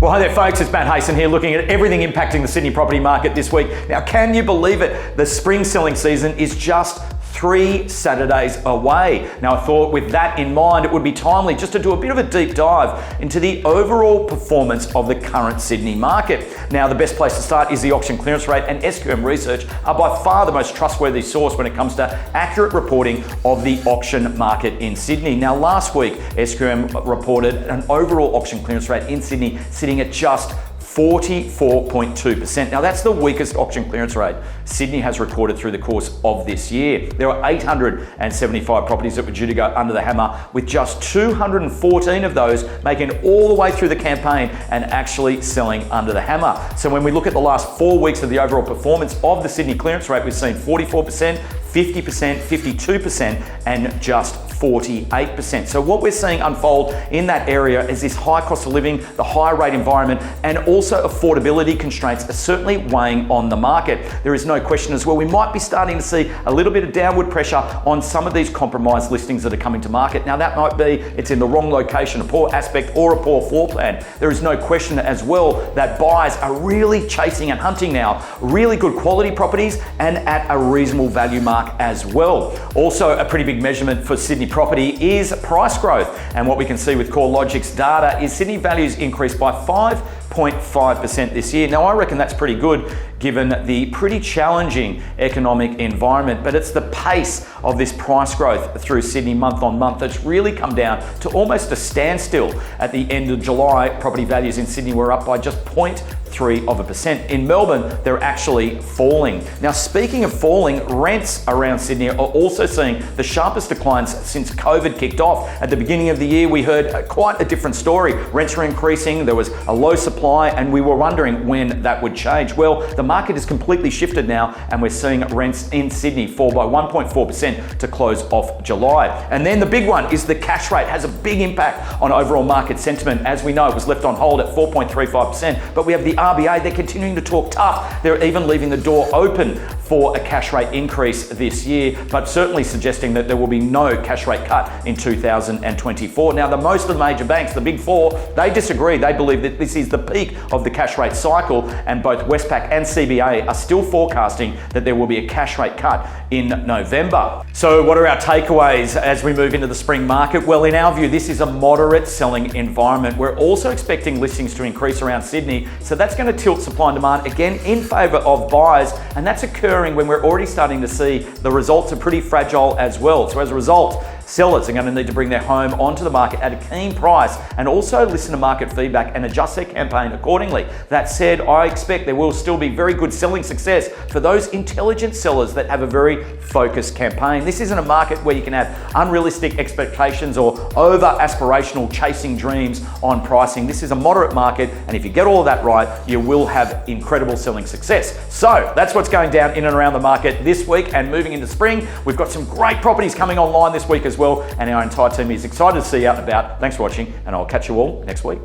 Well, hi there folks, it's Matt Hayson here looking at everything impacting the Sydney property market this week. Now, can you believe it? The spring selling season is just 3 Saturdays away. Now, I thought with that in mind, it would be timely just to do a bit of a deep dive into the overall performance of the current Sydney market. Now, the best place to start is the auction clearance rate, and SQM Research are by far the most trustworthy source when it comes to accurate reporting of the auction market in Sydney. Now, last week, SQM reported an overall auction clearance rate in Sydney sitting at just 44.2%. Now, that's the weakest auction clearance rate Sydney has recorded through the course of this year. There were 875 properties that were due to go under the hammer, with just 214 of those making it all the way through the campaign and actually selling under the hammer. So when we look at the last 4 weeks of the overall performance of the Sydney clearance rate, we've seen 44%, 50%, 52%, and just 48%. So what we're seeing unfold in that area is this high cost of living, the high rate environment, and also affordability constraints are certainly weighing on the market. There is no question as well, we might be starting to see a little bit of downward pressure on some of these compromised listings that are coming to market. Now, that might be it's in the wrong location, a poor aspect, or a poor floor plan. There is no question as well that buyers are really chasing and hunting now really good quality properties and at a reasonable value mark as well. Also, a pretty big measurement for Sydney property is price growth. And what we can see with CoreLogic's data is Sydney values increased by 5.5% this year. Now, I reckon that's pretty good given the pretty challenging economic environment, but it's the pace of this price growth through Sydney month on month that's really come down to almost a standstill. At the end of July, property values in Sydney were up by just 0.3%. In Melbourne, they're actually falling. Now, speaking of falling, rents around Sydney are also seeing the sharpest declines since COVID kicked off. At the beginning of the year, we heard quite a different story. Rents were increasing, there was a low supply, and we were wondering when that would change. Well, the market has completely shifted now, and we're seeing rents in Sydney fall by 1.4% to close off July. And then the big one is the cash rate has a big impact on overall market sentiment. As we know, it was left on hold at 4.35%, but we have the RBA, they're continuing to talk tough. They're even leaving the door open for a cash rate increase this year, but certainly suggesting that there will be no cash rate cut in 2024. Now, most of the major banks, the big four, they disagree. They believe that this is the peak of the cash rate cycle, and both Westpac and CBA are still forecasting that there will be a cash rate cut in November. So what are our takeaways as we move into the spring market? Well, in our view, this is a moderate selling environment. We're also expecting listings to increase around Sydney, so that's going to tilt supply and demand again in favour of buyers, and that's occurring when we're already starting to see the results are pretty fragile as well. So as a result, sellers are going to need to bring their home onto the market at a keen price and also listen to market feedback and adjust their campaign accordingly. That said, I expect there will still be very good selling success for those intelligent sellers that have a very focused campaign. This isn't a market where you can have unrealistic expectations or over aspirational chasing dreams on pricing. This is a moderate market, and if you get all of that right, you will have incredible selling success. So that's what's going down in and around the market this week, and moving into spring, we've got some great properties coming online this week as well, and our entire team is excited to see you out and about. Thanks for watching, and I'll catch you all next week.